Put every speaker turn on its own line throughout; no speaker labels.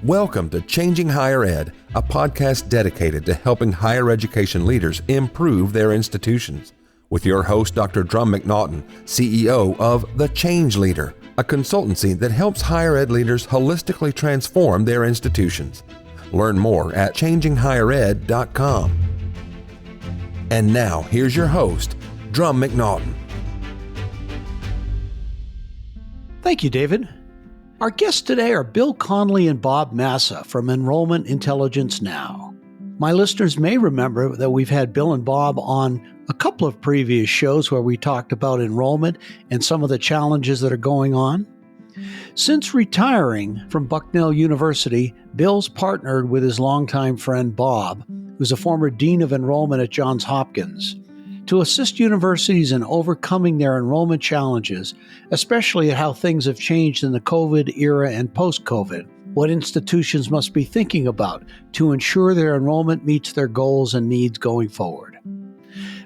Welcome to Changing Higher Ed, a podcast dedicated to helping higher education leaders improve their institutions. With your host, Dr. Drumm McNaughton, CEO of The Change Leader, a consultancy that helps higher ed leaders holistically transform their institutions. Learn more at changinghighered.com. And now, here's your host, Drumm McNaughton.
Thank you, David. Our guests today are Bill Conley and Bob Massa from Enrollment Intelligence Now. My listeners may remember that we've had Bill and Bob on a couple of previous shows where we talked about enrollment and some of the challenges that are going on. Since retiring from Bucknell University, Bill's partnered with his longtime friend Bob, who's a former dean of enrollment at Johns Hopkins, to assist universities in overcoming their enrollment challenges, especially at how things have changed in the COVID era and post-COVID, what institutions must be thinking about to ensure their enrollment meets their goals and needs going forward.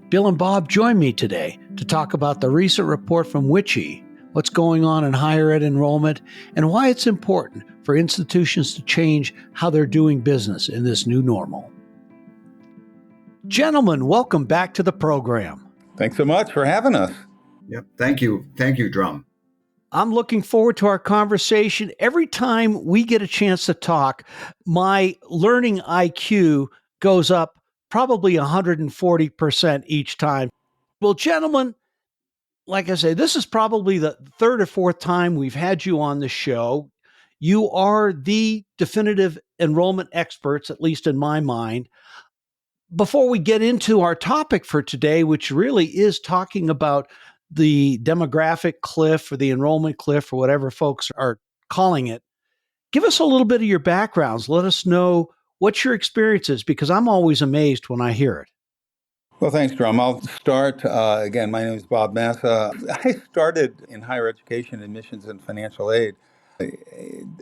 Bill and Bob join me today to talk about the recent report from WICHE, what's going on in higher ed enrollment, and why it's important for institutions to change how they're doing business in this new normal. Gentlemen, welcome back to the program.
Thanks so much for having us.
Yep. Thank you. Thank you, Drumm.
I'm looking forward to our conversation. Every time we get a chance to talk, my learning IQ goes up probably 140% each time. Well, gentlemen, like I say, this is probably the third or fourth time we've had you on the show. You are the definitive enrollment experts, at least in my mind. Before we get into our topic for today, which really is talking about the demographic cliff or the enrollment cliff or whatever folks are calling it, give us a little bit of your backgrounds. Let us know what your experience is, because I'm always amazed when I hear it.
Well, thanks, Drumm. I'll start. Again, my name is Bob Massa. I started in higher education, admissions, and financial aid,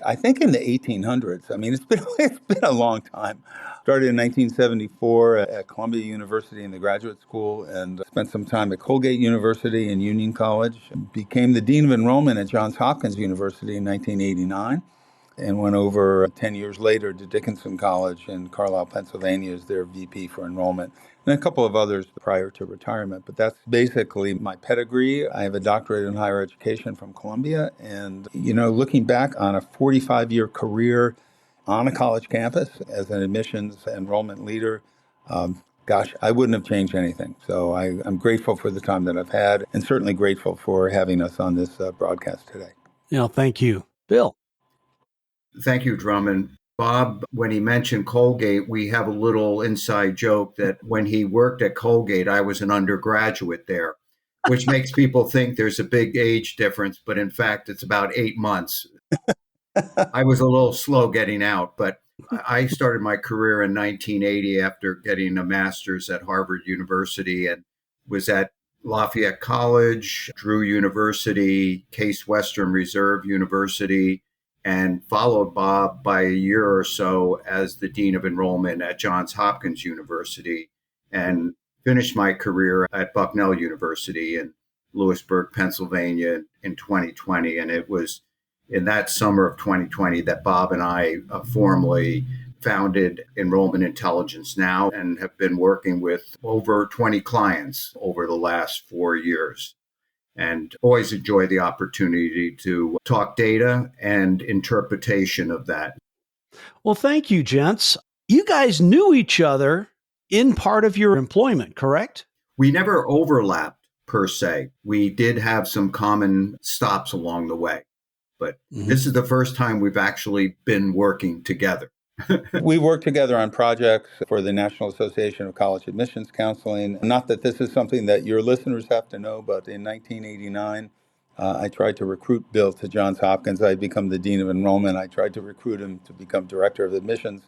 I think in the 1800s. I mean, it's been a long time. Started in 1974 at Columbia University in the graduate school and spent some time at Colgate University and Union College. Became the dean of enrollment at Johns Hopkins University in 1989 and went over 10 years later to Dickinson College in Carlisle, Pennsylvania as their VP for enrollment, and a couple of others prior to retirement. But that's basically my pedigree. I have a doctorate in higher education from Columbia, and, looking back on a 45-year career on a college campus as an admissions enrollment leader, I wouldn't have changed anything. So I'm grateful for the time that I've had, and certainly grateful for having us on this broadcast today.
Thank you. Bill.
Thank you, Drumm. And Bob, when he mentioned Colgate, we have a little inside joke that when he worked at Colgate, I was an undergraduate there, which makes people think there's a big age difference. But in fact, it's about 8 months. I was a little slow getting out, but I started my career in 1980 after getting a master's at Harvard University and was at Lafayette College, Drew University, Case Western Reserve University, and followed Bob by a year or so as the dean of enrollment at Johns Hopkins University, and finished my career at Bucknell University in Lewisburg, Pennsylvania in 2020. And it was in that summer of 2020 that Bob and I formally founded Enrollment Intelligence Now and have been working with over 20 clients over the last 4 years. And always enjoy the opportunity to talk data and interpretation of that.
Well, thank you, gents. You guys knew each other in part of your employment, correct?
We never overlapped per se. We did have some common stops along the way, but This is the first time we've actually been working together.
We worked together on projects for the National Association of College Admissions Counseling. Not that this is something that your listeners have to know, but in 1989, I tried to recruit Bill to Johns Hopkins. I had become the dean of enrollment. I tried to recruit him to become director of admissions.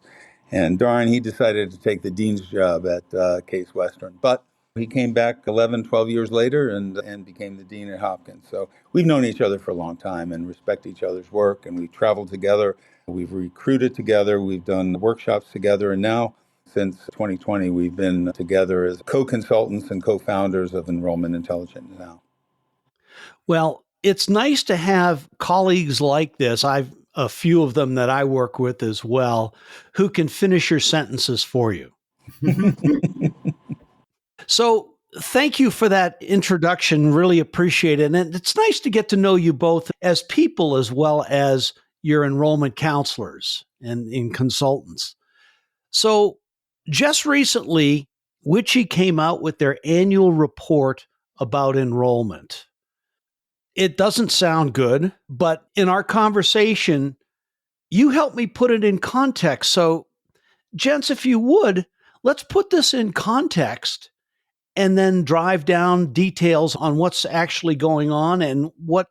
And darn, he decided to take the dean's job at Case Western. But he came back 11, 12 years later and became the dean at Hopkins. So we've known each other for a long time and respect each other's work. And we've traveled together. We've recruited together. We've done workshops together. And now, since 2020, we've been together as co-consultants and co-founders of Enrollment Intelligence Now.
Well, it's nice to have colleagues like this. I've a few of them that I work with as well, who can finish your sentences for you. So thank you for that introduction. Really appreciate it. And it's nice to get to know you both as people as well as your enrollment counselors and consultants. So just recently, WICHE came out with their annual report about enrollment. It doesn't sound good, but in our conversation, you helped me put it in context. So, gents, if you would, let's put this in context and then drive down details on what's actually going on and what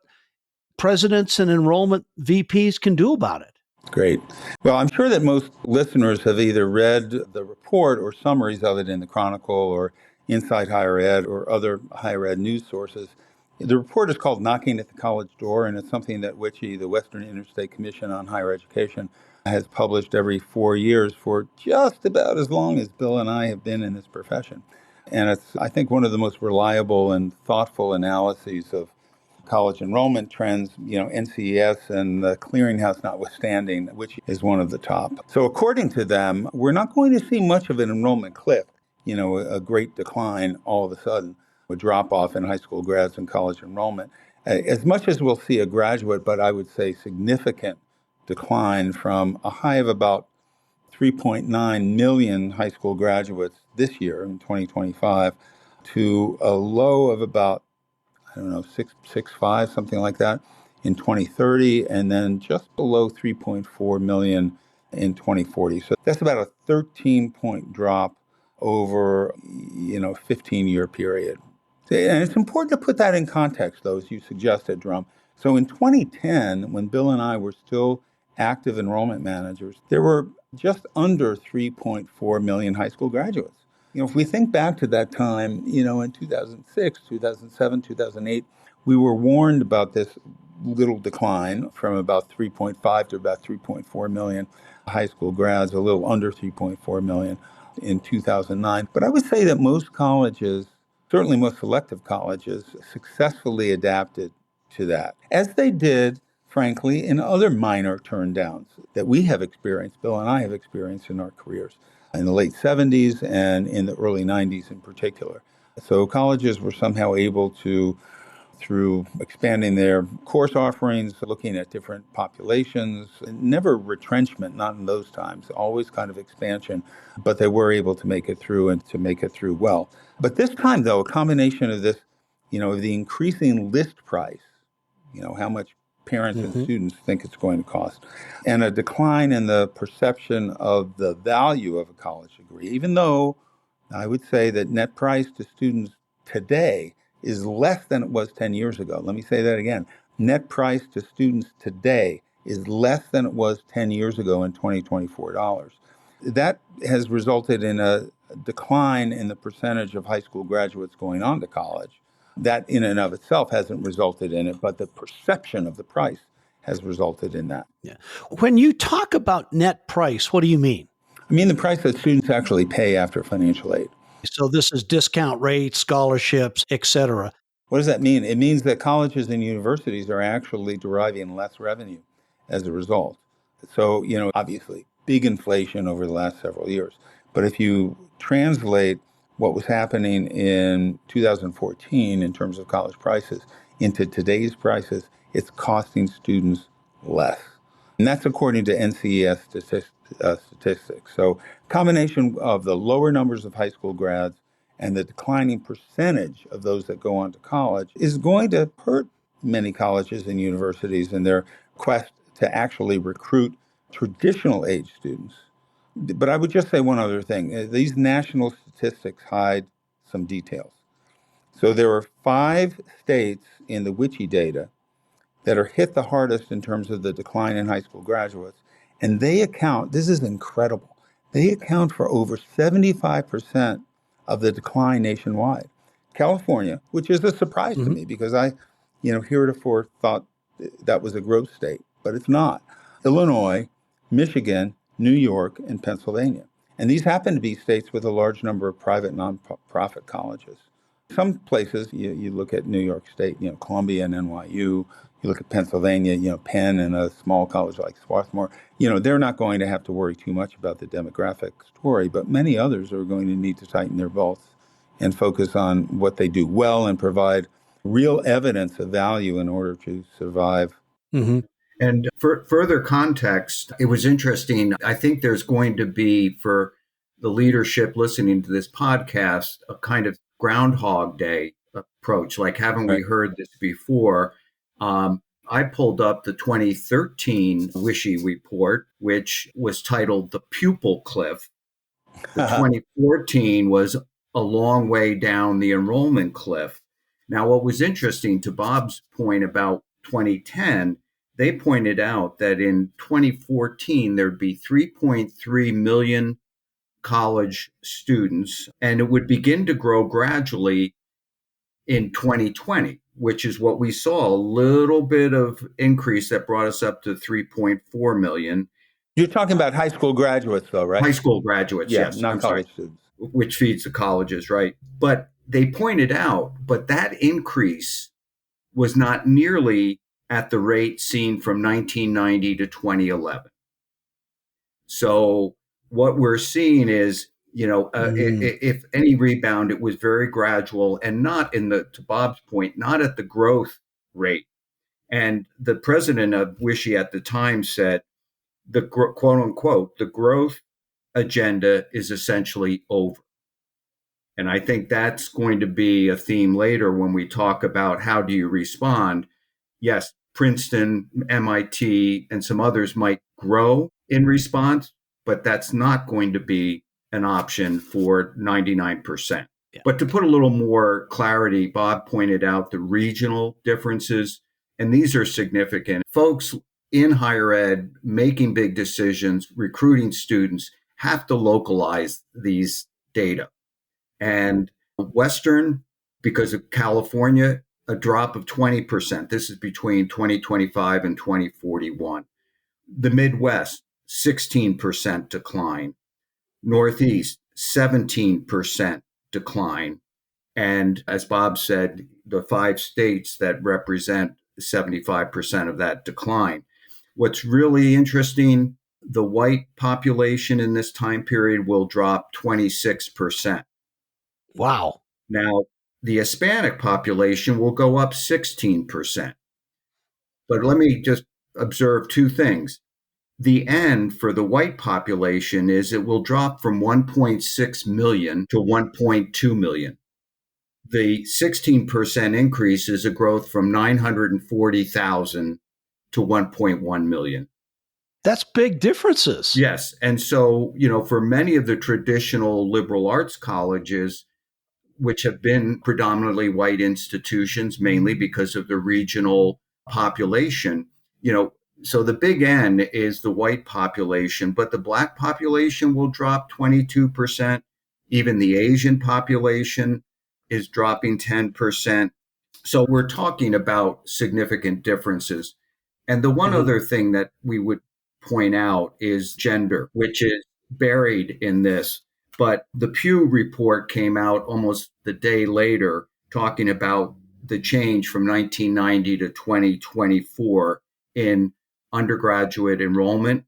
presidents and enrollment VPs can do about it.
Great. Well, I'm sure that most listeners have either read the report or summaries of it in the Chronicle or Inside Higher Ed or other higher ed news sources. The report is called Knocking at the College Door, and it's something that WICHE, the Western Interstate Commission on Higher Education, has published every 4 years for just about as long as Bill and I have been in this profession. And it's, I think, one of the most reliable and thoughtful analyses of college enrollment trends, NCES and the clearinghouse notwithstanding, which is one of the top. So according to them, we're not going to see much of an enrollment cliff, a great decline all of a sudden, a drop off in high school grads and college enrollment. As much as we'll see a graduate, but I would say significant decline from a high of about 3.9 million high school graduates this year in 2025 to a low of about 6.5, something like that, in 2030, and then just below 3.4 million in 2040. So that's about a 13-point drop over, 15-year period. And it's important to put that in context, though, as you suggested, Drumm. So in 2010, when Bill and I were still active enrollment managers, there were just under 3.4 million high school graduates. If we think back to that time, in 2006, 2007, 2008, we were warned about this little decline from about 3.5 to about 3.4 million high school grads, a little under 3.4 million in 2009. But I would say that most colleges, certainly most selective colleges, successfully adapted to that, as they did, frankly, in other minor turndowns that we have experienced, Bill and I have experienced in our careers, in the late 70s and in the early 90s in particular. So colleges were somehow able to, through expanding their course offerings, looking at different populations, never retrenchment, not in those times, always kind of expansion, but they were able to make it through and to make it through well. But this time, though, a combination of this, the increasing list price, how much parents and students think it's going to cost, and a decline in the perception of the value of a college degree, even though I would say that net price to students today is less than it was 10 years ago. Let me say that again. Net price to students today is less than it was 10 years ago in 2024 dollars. That has resulted in a decline in the percentage of high school graduates going on to college. That in and of itself hasn't resulted in it, but the perception of the price has resulted in that.
Yeah. When you talk about net price, what do you mean?
I mean the price that students actually pay after financial aid.
So this is discount rates, scholarships, et cetera.
What does that mean? It means that colleges and universities are actually deriving less revenue as a result. So, obviously, big inflation over the last several years. But if you translate what was happening in 2014 in terms of college prices into today's prices, it's costing students less. And that's according to NCES statistics. So combination of the lower numbers of high school grads and the declining percentage of those that go on to college is going to hurt many colleges and universities in their quest to actually recruit traditional age students. But I would just say one other thing. These national statistics hide some details. So there are 5 states in the WICHE data that are hit the hardest in terms of the decline in high school graduates. And they account, this is incredible, they account for over 75% of the decline nationwide. California, which is a surprise to me because I, heretofore thought that was a growth state, but it's not. Illinois, Michigan, New York, and Pennsylvania. And these happen to be states with a large number of private nonprofit colleges. Some places, you look at New York State, Columbia and NYU, You look at Pennsylvania, Penn and a small college like Swarthmore, they're not going to have to worry too much about the demographic story, but many others are going to need to tighten their belts and focus on what they do well and provide real evidence of value in order to survive.
Mm-hmm.
And for further context, it was interesting. I think there's going to be, for the leadership listening to this podcast, a kind of Groundhog Day approach. Like, haven't we heard this before? I pulled up the 2013 WICHE report, which was titled The Pupil Cliff. The 2014 was a long way down the enrollment cliff. Now, what was interesting, to Bob's point about 2010, they pointed out that in 2014, there'd be 3.3 million college students, and it would begin to grow gradually in 2020, which is what we saw, a little bit of increase that brought us up to 3.4 million.
You're talking about high school graduates, though, right?
High school graduates, yes.
Not college students.
Which feeds the colleges, right? But they pointed out, but that increase was not nearly at the rate seen from 1990 to 2011. So what we're seeing is, if any rebound, it was very gradual and not to Bob's point, not at the growth rate. And the president of WICHE at the time said, quote unquote, the growth agenda is essentially over. And I think that's going to be a theme later when we talk about how do you respond. Yes, Princeton, MIT, and some others might grow in response, but that's not going to be an option for 99%. Yeah. But to put a little more clarity, Bob pointed out the regional differences, and these are significant. Folks in higher ed making big decisions, recruiting students, have to localize these data. And Western, because of California, a drop of 20%. This is between 2025 and 2041. The Midwest, 16% decline. Northeast, 17% decline. And as Bob said, the 5 states that represent 75% of that decline. What's really interesting, the white population in this time period will drop 26%.
Wow.
Now, the Hispanic population will go up 16%. But let me just observe 2 things. The end for the white population is it will drop from 1.6 million to 1.2 million. The 16% increase is a growth from 940,000 to 1.1 million.
That's big differences.
Yes. And so, for many of the traditional liberal arts colleges, which have been predominantly white institutions, mainly because of the regional population, so the big N is the white population, but the Black population will drop 22%. Even the Asian population is dropping 10%. So we're talking about significant differences. And the one other thing that we would point out is gender, which is buried in this. But the Pew report came out almost the day later, talking about the change from 1990 to 2024 in undergraduate enrollment.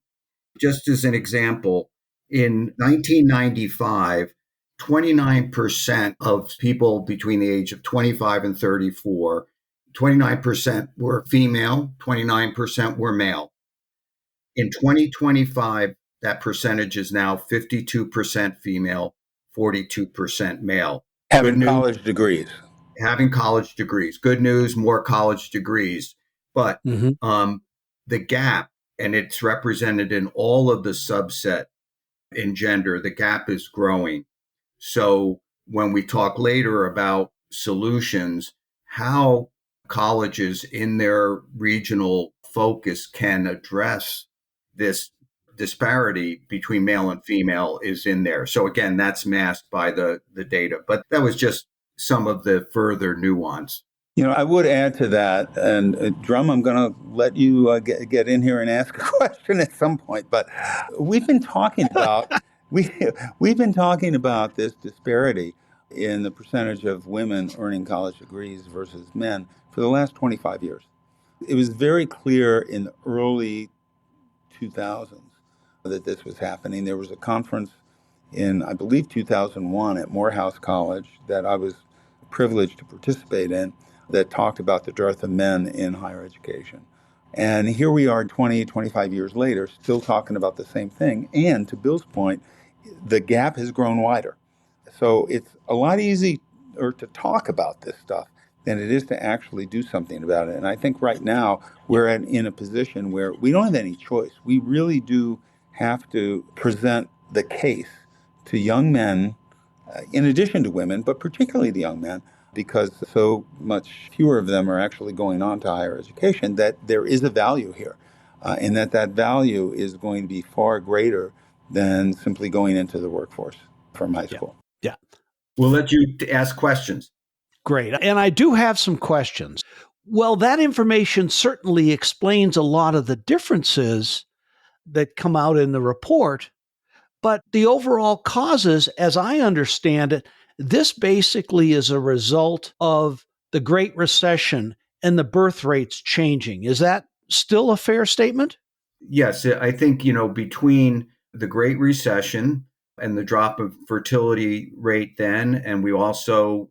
Just as an example, in 1995, 29% of people between the age of 25 and 34, 29% were female, 29% were male. In 2025, that percentage is now 52% female, 42% male.
Having college degrees.
Having college degrees. Good news, more college degrees. But the gap, and it's represented in all of the subset in gender, the gap is growing. So when we talk later about solutions, how colleges in their regional focus can address this disparity between male and female is in there. So again, that's masked by the data. But that was just some of the further nuance.
I would add to that, and Drumm, I'm going to let you get in here and ask a question at some point. But we've been talking about we've been talking about this disparity in the percentage of women earning college degrees versus men for the last 25 years. It was very clear in the early 2000s that this was happening. There was a conference in, I believe, 2001 at Morehouse College that I was privileged to participate in that talked about the dearth of men in higher education. And here we are 20, 25 years later, still talking about the same thing. And to Bill's point, the gap has grown wider. So it's a lot easier to talk about this stuff than it is to actually do something about it. And I think right now we're in a position where we don't have any choice. We really do have to present the case to young men, in addition to women, but particularly to young men, because so much fewer of them are actually going on to higher education, that there is a value here, and that value is going to be far greater than simply going into the workforce from high school.
Yeah.
We'll let you ask questions.
Great. And I do have some questions. Well, that information certainly explains a lot of the differences that come out in the report, but the overall causes, as I understand it, this basically is a result of the Great Recession and the birth rates changing. Is that still a fair statement?
Yes, I think, between the Great Recession and the drop of fertility rate then, and we also,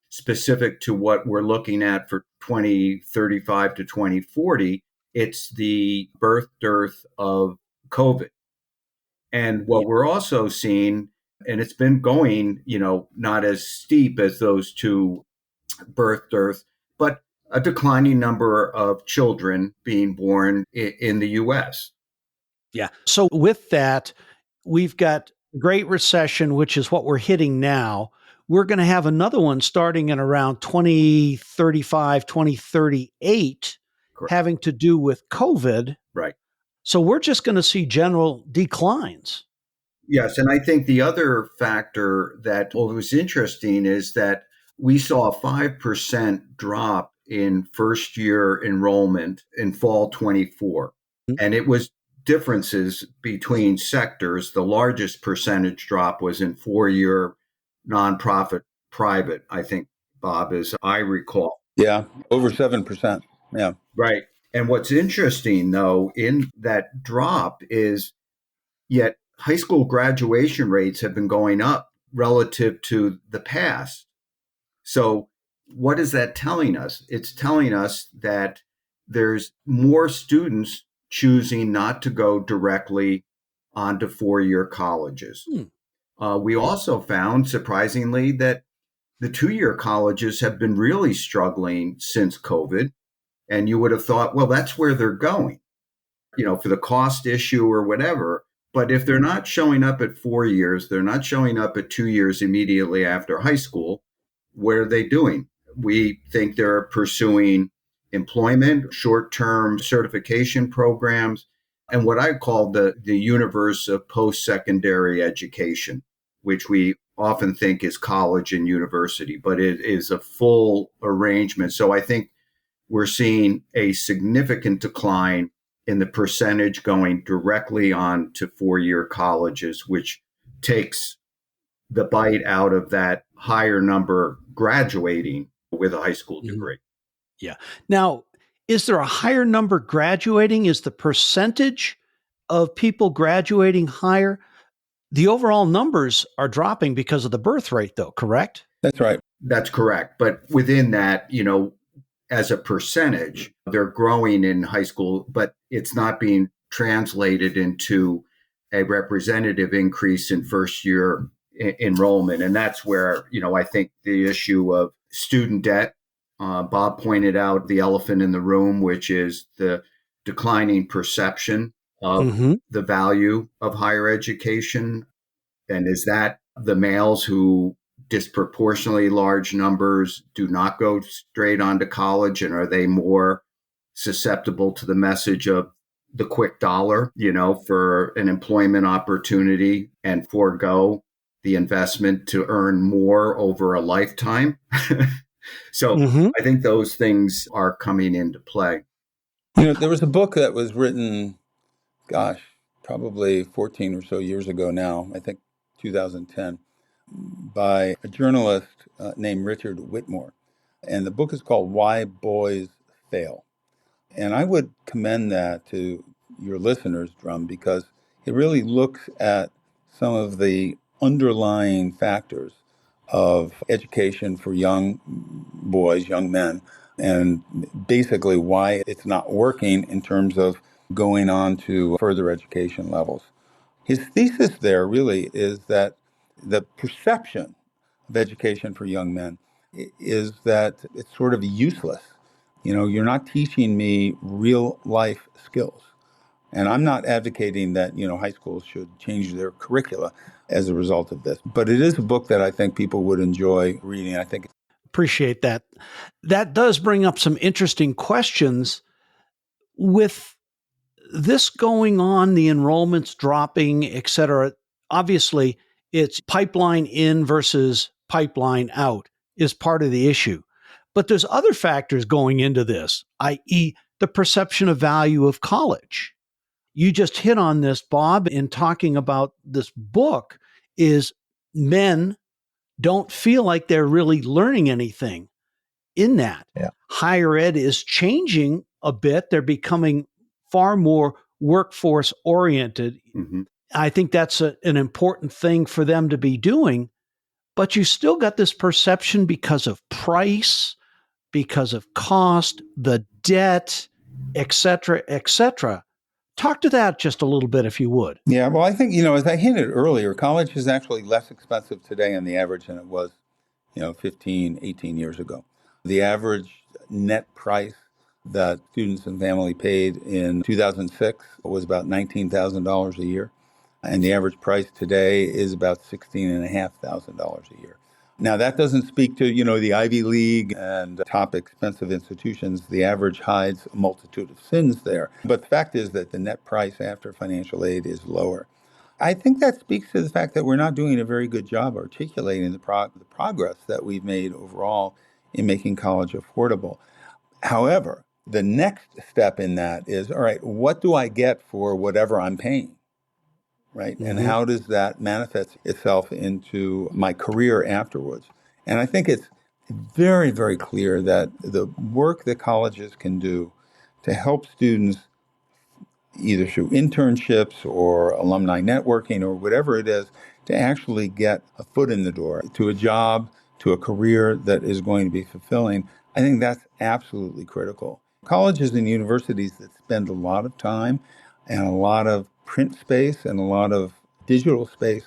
specific to what we're looking at for 2035 to 2040, it's the birth dearth of COVID. And what we're also seeing, and it's been going, not as steep as those two birth dearths, but a declining number of children being born in the U.S.
Yeah. So with that, we've got Great Recession, which is what we're hitting now. We're going to have another one starting in around 2035, 2038,
Correct.
having to do with COVID.
Right.
So we're just going to see general declines.
Yes. And I think the other factor that was interesting is that we saw a 5% drop in first year enrollment in fall 24. Mm-hmm. And it was differences between sectors. The largest percentage drop was in 4-year nonprofit private, I think, Bob, as I recall.
Yeah, over 7%. Yeah.
Right. And what's interesting, though, in that drop is yet high school graduation rates have been going up relative to the past. So what is that telling us? It's telling us that there's more students choosing not to go directly onto 4-year colleges. We also found, surprisingly, that the 2-year colleges have been really struggling since COVID. And you would have thought, well, that's where they're going, for the cost issue or whatever. But if they're not showing up at 4 years, they're not showing up at 2 years immediately after high school, what are they doing? We think they're pursuing employment, short-term certification programs, and what I call the universe of post-secondary education, which we often think is college and university, but it is a full arrangement. So I think we're seeing a significant decline in the percentage going directly on to 4-year colleges, which takes the bite out of that higher number graduating with a high school degree.
Yeah. Now, is there a higher number graduating? Is the percentage of people graduating higher? The overall numbers are dropping because of the birth rate, though, correct?
That's right.
That's correct. But within that, as a percentage, they're growing in high school, but it's not being translated into a representative increase in first year enrollment. And that's where, I think the issue of student debt, Bob pointed out the elephant in the room, which is the declining perception of the value of higher education. And is that the males who disproportionately large numbers do not go straight on to college? And are they more susceptible to the message of the quick dollar, for an employment opportunity and forego the investment to earn more over a lifetime? So I think those things are coming into play.
There was a book that was written, probably 14 or so years ago now, I think 2010, by a journalist named Richard Whitmore. And the book is called Why Boys Fail. And I would commend that to your listeners, Drumm, because it really looks at some of the underlying factors of education for young boys, young men, and basically why it's not working in terms of going on to further education levels. His thesis there really is that the perception of education for young men is that it's sort of useless. You know, you're not teaching me real life skills. And I'm not advocating that, high schools should change their curricula as a result of this. But it is a book that I think people would enjoy reading. I think.
Appreciate that. That does bring up some interesting questions with this going on, the enrollments dropping, et cetera. Obviously, it's pipeline in versus pipeline out is part of the issue. But there's other factors going into this, i.e., the perception of value of college. You just hit on this, Bob, in talking about this book, is men don't feel like they're really learning anything in that.
Yeah.
Higher ed is changing a bit. They're becoming far more workforce oriented.
Mm-hmm.
I think that's an important thing for them to be doing. But you still got this perception because of price, because of cost, the debt, et cetera, et cetera. Talk to that just a little bit, if you would.
Yeah, well, I think, as I hinted earlier, college is actually less expensive today on the average than it was, 15, 18 years ago. The average net price that students and family paid in 2006 was about $19,000 a year. And the average price today is about $16,500 a year. Now, that doesn't speak to, the Ivy League and top expensive institutions. The average hides a multitude of sins there. But the fact is that the net price after financial aid is lower. I think that speaks to the fact that we're not doing a very good job articulating the progress that we've made overall in making college affordable. However, the next step in that is, all right, what do I get for whatever I'm paying? Right? Mm-hmm. And how does that manifest itself into my career afterwards? And I think it's very, very clear that the work that colleges can do to help students, either through internships or alumni networking or whatever it is, to actually get a foot in the door to a job, to a career that is going to be fulfilling, I think that's absolutely critical. Colleges and universities that spend a lot of time and a lot of print space and a lot of digital space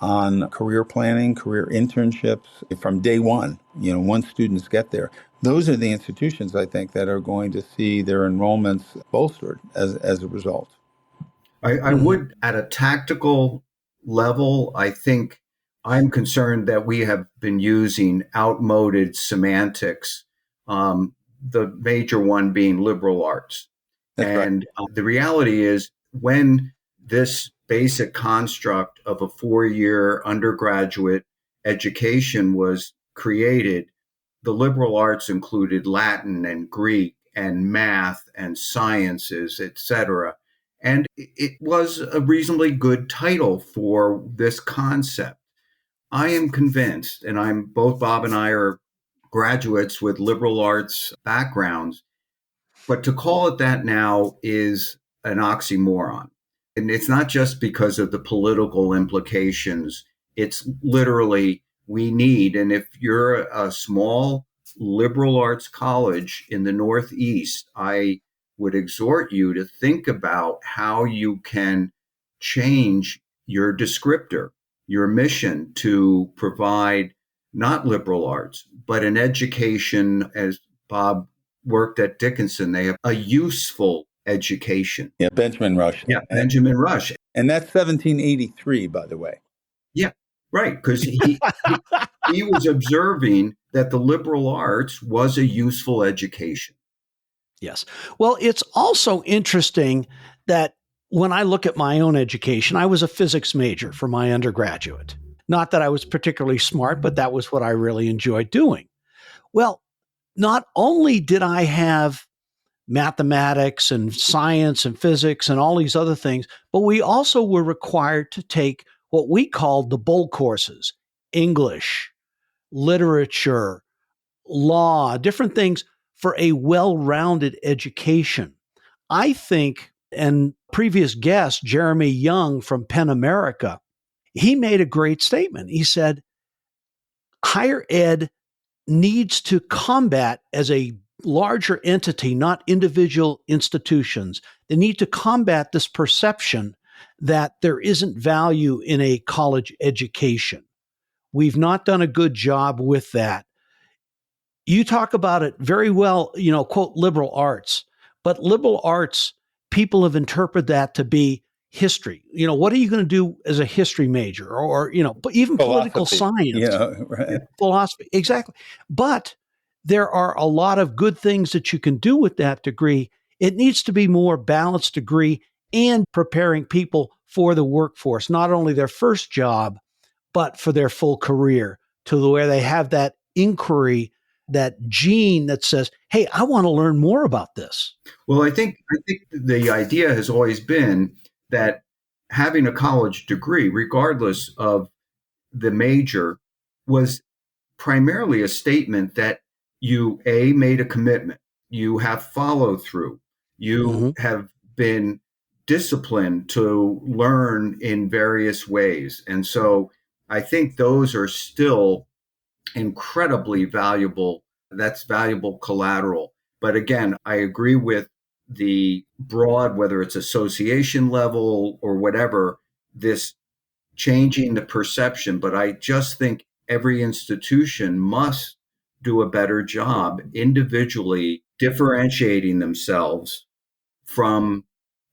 on career planning, career internships from day one, once students get there. Those are the institutions, I think, that are going to see their enrollments bolstered as a result.
I would, at a tactical level, I think I'm concerned that we have been using outmoded semantics, the major one being liberal arts.
That's
and
right.
The reality is, when this basic construct of a 4-year undergraduate education was created, the liberal arts included Latin and Greek and math and sciences, etc. And it was a reasonably good title for this concept. I am convinced, and both Bob and I are graduates with liberal arts backgrounds, but to call it that now is an oxymoron. And it's not just because of the political implications. It's literally, we need, and if you're a small liberal arts college in the Northeast, I would exhort you to think about how you can change your descriptor, your mission to provide not liberal arts, but an education, as Bob worked at Dickinson, they have a useful education.
Yeah, Benjamin Rush.
Yeah, Benjamin Rush.
And that's 1783, by the way.
Yeah, right, because he was observing that the liberal arts was a useful education.
Yes. Well, it's also interesting that when I look at my own education, I was a physics major for my undergraduate. Not that I was particularly smart, but that was what I really enjoyed doing. Well, not only did I have mathematics and science and physics and all these other things, but we also were required to take what we called the bull courses: English, literature, law, different things for a well-rounded education. I think, and previous guest, Jeremy Young from Penn America, he made a great statement. He said, higher ed needs to combat as a larger entity, not individual institutions. They need to combat this perception that there isn't value in a college education. We've not done a good job with that. You talk about it very well, quote, liberal arts, but liberal arts, people have interpreted that to be history. What are you going to do as a history major or even political science,
right.
philosophy? Exactly. But there are a lot of good things that you can do with that degree. It needs to be more balanced degree and preparing people for the workforce, not only their first job, but for their full career, to where they have that inquiry, that gene that says, hey, I want to learn more about this.
Well, I think the idea has always been that having a college degree, regardless of the major, was primarily a statement that you, A, made a commitment, you have follow through, you have been disciplined to learn in various ways. And so I think those are still incredibly valuable. That's valuable collateral. But again, I agree with the broad, whether it's association level or whatever, this changing the perception. But I just think every institution must do a better job individually differentiating themselves from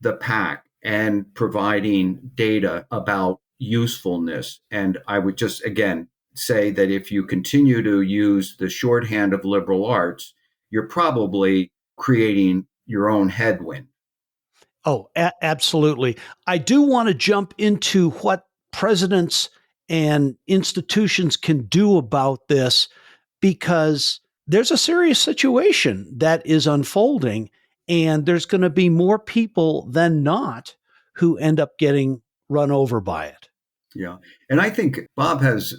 the pack and providing data about usefulness. And I would just, again, say that if you continue to use the shorthand of liberal arts, you're probably creating your own headwind.
Oh, absolutely. I do want to jump into what presidents and institutions can do about this, because there's a serious situation that is unfolding, and there's going to be more people than not who end up getting run over by it.
Yeah. And I think Bob has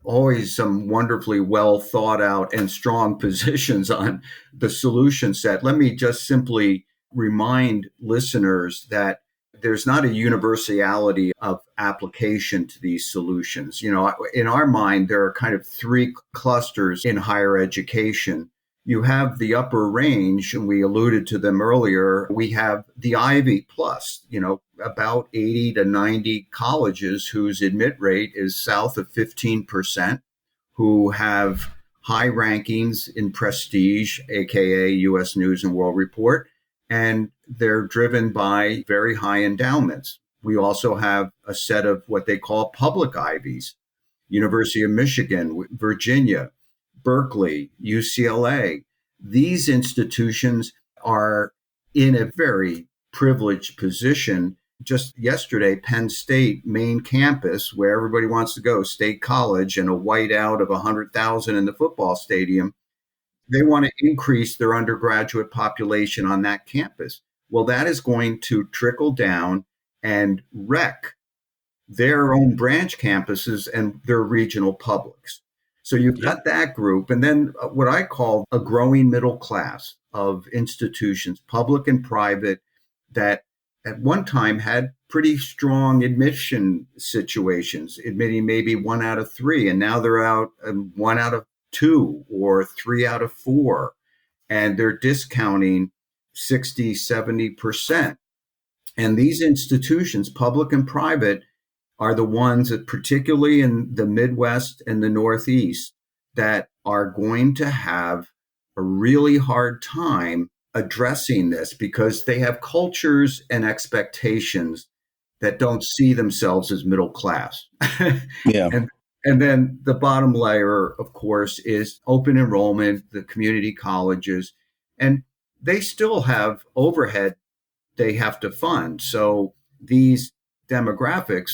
always some wonderfully well thought out and strong positions on the solution set. Let me just simply remind listeners that there's not a universality of application to these solutions. In our mind, there are kind of three clusters in higher education. You have the upper range, and we alluded to them earlier. We have the Ivy Plus, about 80 to 90 colleges whose admit rate is south of 15%, who have high rankings in prestige, aka U.S. News and World Report, and they're driven by very high endowments. We also have a set of what they call public Ivies, University of Michigan, Virginia, Berkeley, UCLA. These institutions are in a very privileged position. Just yesterday, Penn State main campus, where everybody wants to go, State College, and a whiteout of 100,000 in the football stadium, they want to increase their undergraduate population on that campus. Well, that is going to trickle down and wreck their own branch campuses and their regional publics. So you've got that group, and then what I call a growing middle class of institutions, public and private, that at one time had pretty strong admission situations, admitting maybe 1 out of 3, and now they're out 1 out of 2 or 3 out of 4, and they're discounting 60, 70%. And these institutions, public and private, are the ones that, particularly in the Midwest and the Northeast, that are going to have a really hard time addressing this, because they have cultures and expectations that don't see themselves as middle class.
Yeah.
And then the bottom layer, of course, is open enrollment, the community colleges, and they still have overhead they have to fund. So these demographics,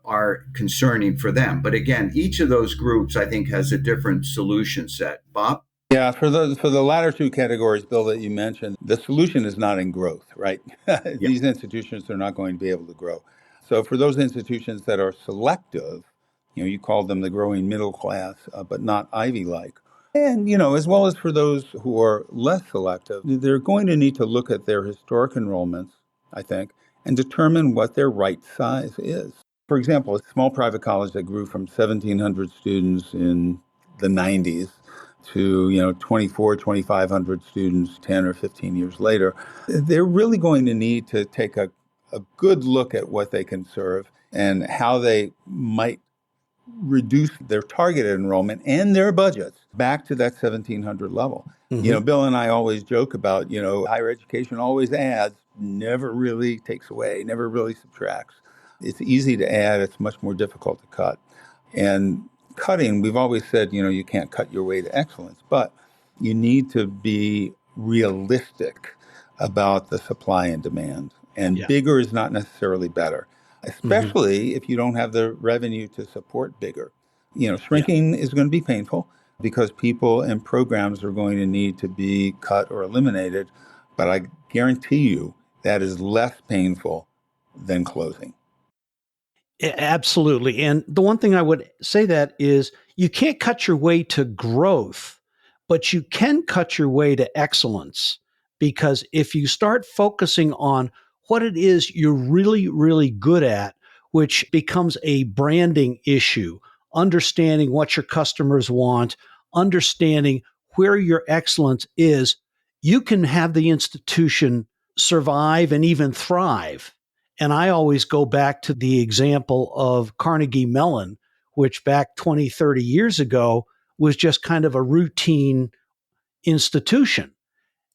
are concerning for them. But again, each of those groups, I think, has a different solution set. Bob?
Yeah, for the latter two categories, Bill, that you mentioned, the solution is not in growth, right? These institutions are not going to be able to grow. So for those institutions that are selective, you call them the growing middle class, but not Ivy-like, And, as well as for those who are less selective, they're going to need to look at their historic enrollments, I think, and determine what their right size is. For example, a small private college that grew from 1,700 students in the 90s to, 2,500 students 10 or 15 years later, they're really going to need to take a good look at what they can serve and how they might reduce their targeted enrollment and their budgets back to that 1,700 level. Bill and I always joke about, higher education always adds, never really takes away, never really subtracts. It's easy to add, it's much more difficult to cut. And cutting, we've always said, you can't cut your way to excellence, but you need to be realistic about the supply and demand. And bigger is not necessarily better, especially if you don't have the revenue to support bigger. Shrinking is going to be painful because people and programs are going to need to be cut or eliminated. But I guarantee you that is less painful than closing.
Absolutely. And the one thing I would say that is you can't cut your way to growth, but you can cut your way to excellence. Because if you start focusing on what it is you're really, really good at, which becomes a branding issue, understanding what your customers want, understanding where your excellence is, you can have the institution survive and even thrive. And I always go back to the example of Carnegie Mellon, which back 20, 30 years ago was just kind of a routine institution.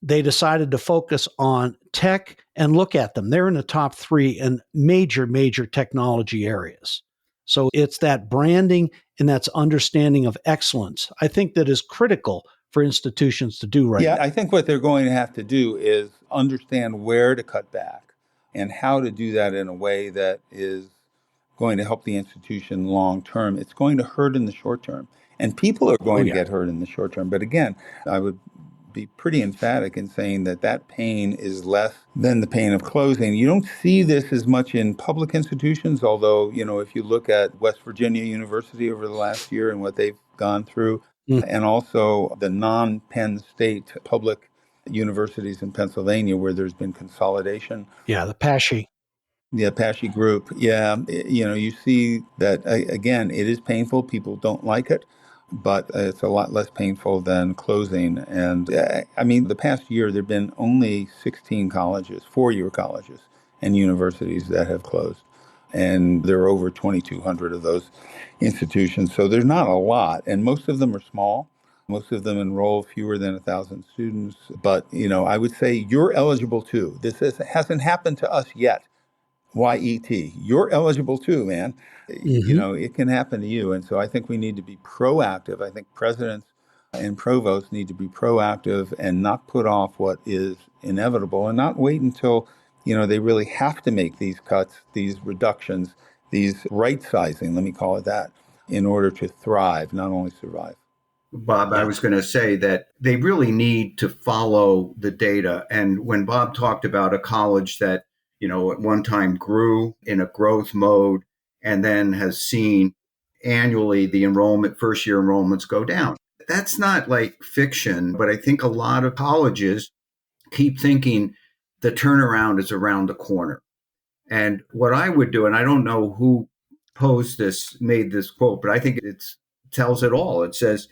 They decided to focus on tech and look at them. They're in the top 3 in major, major technology areas. So it's that branding and that's understanding of excellence, I think, that is critical for institutions to do right now.
I think what they're going to have to do is understand where to cut back and how to do that in a way that is going to help the institution long term. It's going to hurt in the short term. And people are going to get hurt in the short term. But again, I would be pretty emphatic in saying that pain is less than the pain of closing. You don't see this as much in public institutions, although, if you look at West Virginia University over the last year and what they've gone through, and also the non-Penn State public universities in Pennsylvania where there's been consolidation.
Yeah, the PASHE.
The Apache group. You see that, again, it is painful. People don't like it, but it's a lot less painful than closing. And the past year, there have been only 16 colleges, 4-year colleges and universities that have closed. And there are over 2,200 of those institutions. So there's not a lot. And most of them are small. Most of them enroll fewer than 1,000 students. But, I would say you're eligible too. This hasn't happened to us yet. WICHE, you're eligible too, man. It can happen to you. And so I think we need to be proactive. I think presidents and provosts need to be proactive and not put off what is inevitable and not wait until, they really have to make these cuts, these reductions, these right sizing, let me call it that, in order to thrive, not only survive.
Bob, I was going to say that they really need to follow the data. And when Bob talked about a college that at one time grew in a growth mode and then has seen annually the first year enrollments go down. That's not like fiction, but I think a lot of colleges keep thinking the turnaround is around the corner. And what I would do, and I don't know who made this quote, but I think it tells it all. It says,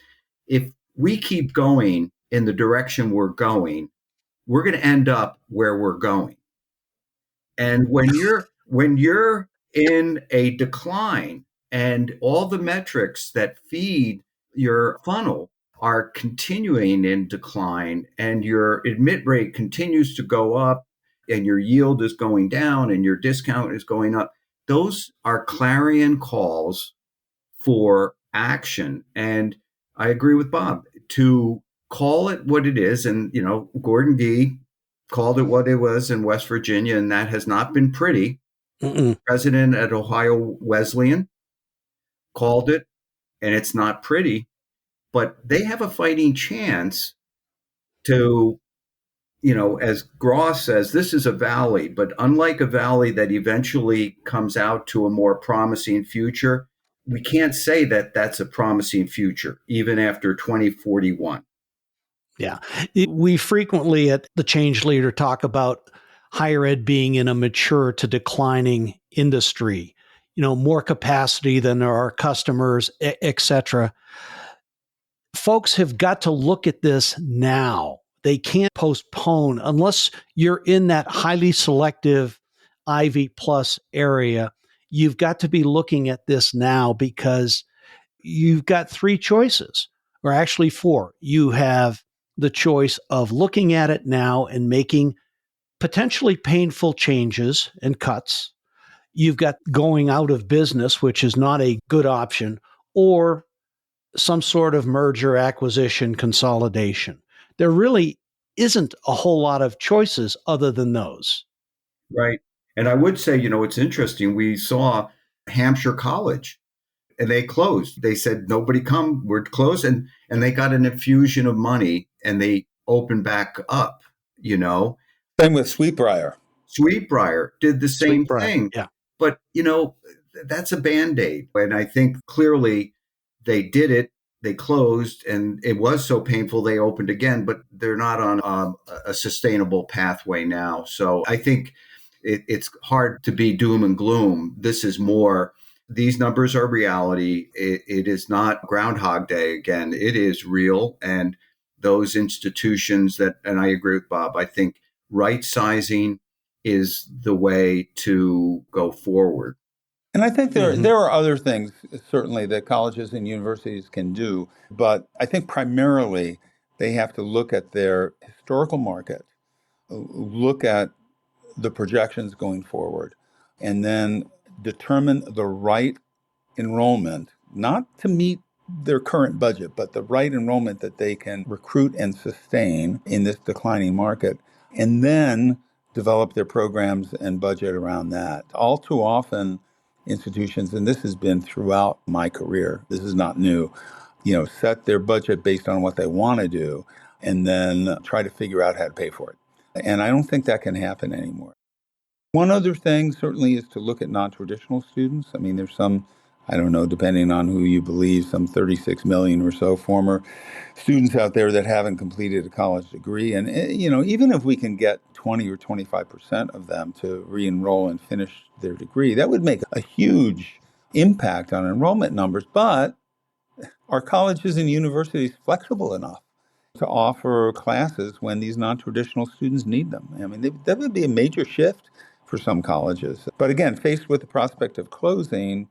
if we keep going in the direction we're going, we're going to end up where we're going. And when you're in a decline and all the metrics that feed your funnel are continuing in decline and your admit rate continues to go up and your yield is going down and your discount is going up, those are clarion calls for action. And I agree with Bob to call it what it is. And, Gordon Gee called it what it was in West Virginia, and that has not been pretty. President at Ohio Wesleyan called it, and it's not pretty, but they have a fighting chance to, as Gross says, this is a valley, but unlike a valley that eventually comes out to a more promising future, we can't say that that's a promising future, even after 2041.
Yeah. We frequently at the Change Leader talk about higher ed being in a mature to declining industry, more capacity than there are customers, et cetera. Folks have got to look at this now. They can't postpone unless you're in that highly selective Ivy plus area. You've got to be looking at this now because you've got three choices, or actually four. You have the choice of looking at it now and making potentially painful changes and cuts. You've got going out of business, which is not a good option, or some sort of merger, acquisition, consolidation. There really isn't a whole lot of choices other than those.
Right. And I would say, it's interesting. We saw Hampshire College and they closed. They said, nobody come, we're closed. And they got an infusion of money and they opened back up,
Same with Sweetbriar.
Sweetbriar did the same
Sweetbriar,
thing.
yeah.
But, that's a Band-Aid. And I think clearly they did it. They closed and it was so painful they opened again, but they're not on a sustainable pathway now. So I think it's hard to be doom and gloom. This is more, these numbers are reality. It is not Groundhog Day again. It is real. And those institutions and I agree with Bob, I think right sizing is the way to go forward.
And I think there are other things, certainly, that colleges and universities can do. But I think primarily they have to look at their historical market, look at the projections going forward, and then determine the right enrollment, not to meet their current budget, but the right enrollment that they can recruit and sustain in this declining market, and then develop their programs and budget around that. All too often, institutions, and this has been throughout my career, this is not new, set their budget based on what they want to do and then try to figure out how to pay for it. And I don't think that can happen anymore. One other thing certainly is to look at non-traditional students. I mean, there's some, I don't know, depending on who you believe, some 36 million or so former students out there that haven't completed a college degree. And, even if we can get 20 or 25% of them to re-enroll and finish their degree, that would make a huge impact on enrollment numbers. But are colleges and universities flexible enough to offer classes when these non-traditional students need them? I mean, that would be a major shift for some colleges. But again, faced with the prospect of closing,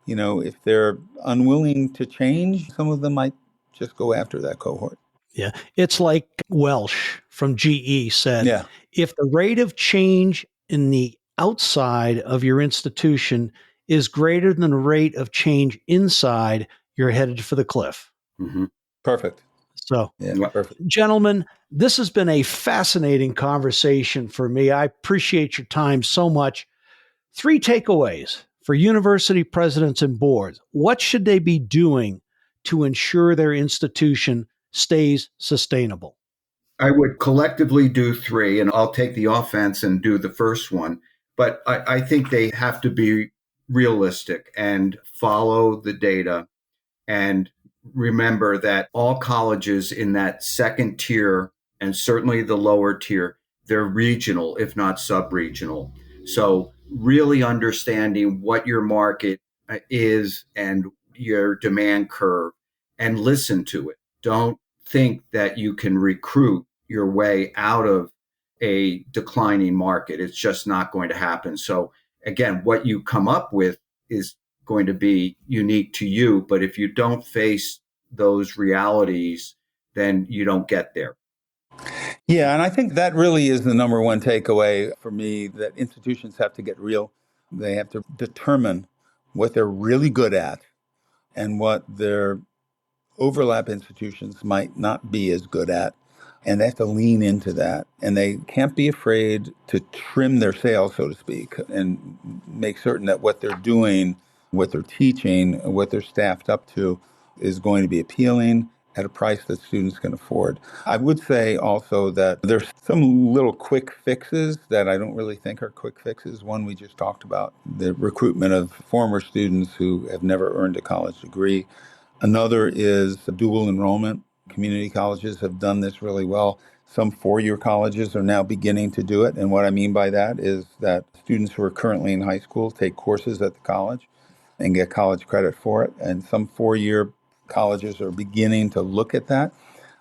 if they're unwilling to change, some of them might just go after that cohort.
Yeah. It's like Welsh from GE said,
Yeah.
If the rate of change in the outside of your institution is greater than the rate of change inside, you're headed for the cliff.
Mm-hmm.
Perfect.
So,
yeah, perfect.
Gentlemen, this has been a fascinating conversation for me. I appreciate your time so much. 3 takeaways for university presidents and boards. What should they be doing to ensure their institution stays sustainable?
I would collectively do 3, and I'll take the offense and do the first one. But I think they have to be realistic and follow the data and remember that all colleges in that second tier and certainly the lower tier, they're regional, if not sub-regional. So really understanding what your market is and your demand curve and listen to it. Don't think that you can recruit your way out of a declining market. It's just not going to happen. So again, what you come up with is going to be unique to you. But if you don't face those realities, then you don't get there.
Yeah, and I think that really is the number one takeaway for me, that institutions have to get real. They have to determine what they're really good at and what their overlap institutions might not be as good at. And they have to lean into that. And they can't be afraid to trim their sails, so to speak, and make certain that what they're doing, what they're teaching, what they're staffed up to is going to be appealing at a price that students can afford. I would say also that there's some little quick fixes that I don't really think are quick fixes. One we just talked about, the recruitment of former students who have never earned a college degree. Another is dual enrollment. Community colleges have done this really well. Some four-year colleges are now beginning to do it. And what I mean by that is that students who are currently in high school take courses at the college and get college credit for it. And some four-year colleges are beginning to look at that.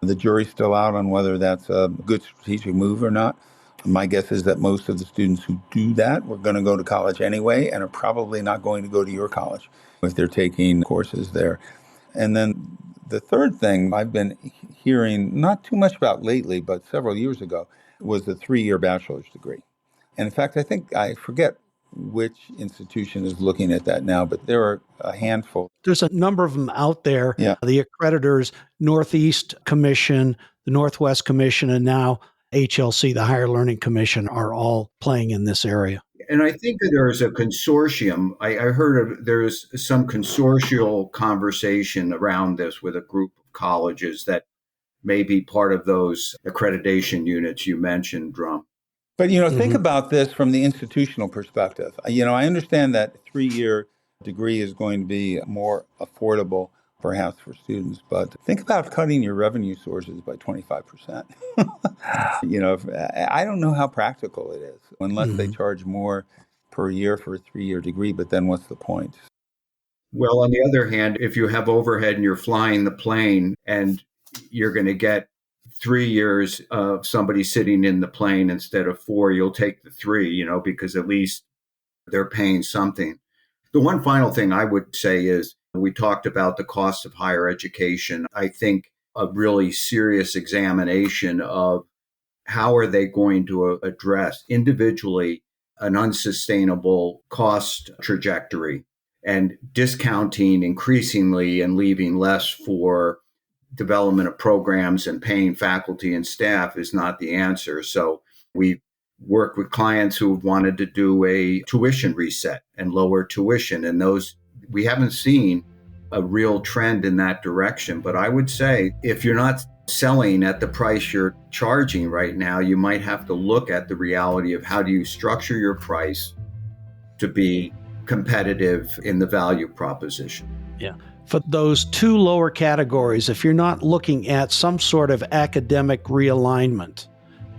The jury's still out on whether that's a good strategic move or not. My guess is that most of the students who do that were going to go to college anyway and are probably not going to go to your college if they're taking courses there. And then the third thing I've been hearing not too much about lately, but several years ago, was the 3-year bachelor's degree. And in fact, I forget which institution is looking at that now, but there are a handful.
There's a number of them out there.
Yeah.
The accreditors, Northeast Commission, the Northwest Commission, and now HLC, the Higher Learning Commission, are all playing in this area.
And I think that there's a consortium. I heard there's some consortial conversation around this with a group of colleges that may be part of those accreditation units you mentioned, Drumm.
But, think about this from the institutional perspective. I understand that a 3-year degree is going to be more affordable, perhaps, for students. But think about cutting your revenue sources by 25%. I don't know how practical it is unless they charge more per year for a 3-year degree. But then what's the point?
Well, on the other hand, if you have overhead and you're flying the plane and you're going to get 3 years of somebody sitting in the plane instead of 4, you'll take the 3, because at least they're paying something. The one final thing I would say is we talked about the cost of higher education. I think a really serious examination of how are they going to address individually an unsustainable cost trajectory and discounting increasingly and leaving less for development of programs and paying faculty and staff is not the answer. So we work with clients who have wanted to do a tuition reset and lower tuition. And we haven't seen a real trend in that direction. But I would say if you're not selling at the price you're charging right now, you might have to look at the reality of how do you structure your price to be competitive in the value proposition.
Yeah. For those 2 lower categories, if you're not looking at some sort of academic realignment,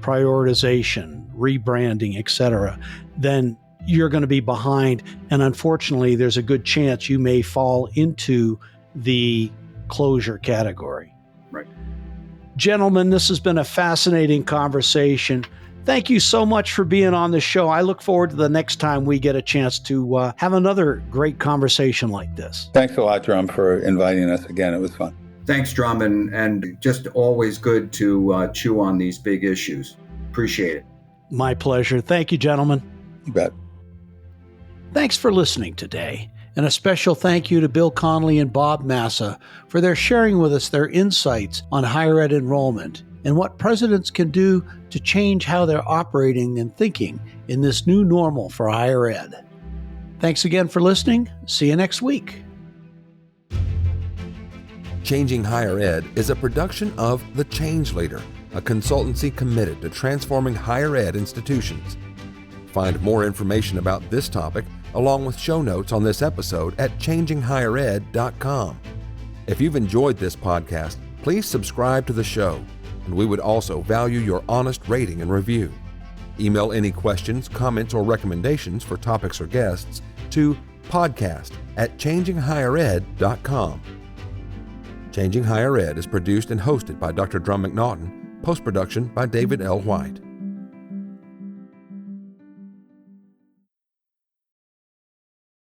prioritization, rebranding, etc., then you're going to be behind. And unfortunately, there's a good chance you may fall into the closure category.
Right.
Gentlemen, this has been a fascinating conversation. Thank you so much for being on the show. I look forward to the next time we get a chance to have another great conversation like this.
Thanks a lot, Drumm, for inviting us again. It was fun.
Thanks, Drumm, and just always good to chew on these big issues. Appreciate it.
My pleasure. Thank you, gentlemen.
You bet.
Thanks for listening today. And a special thank you to Bill Conley and Bob Massa for their sharing with us their insights on higher ed enrollment and what presidents can do to change how they're operating and thinking in this new normal for higher ed. Thanks again for listening. See you next week.
Changing Higher Ed is a production of The Change Leader, a consultancy committed to transforming higher ed institutions. Find more information about this topic along with show notes on this episode at changinghighered.com. If you've enjoyed this podcast, please subscribe to the show, and we would also value your honest rating and review. Email any questions, comments, or recommendations for topics or guests to podcast@changinghighered.com. Changing Higher Ed is produced and hosted by Dr. Drumm McNaughton, post-production by David L. White.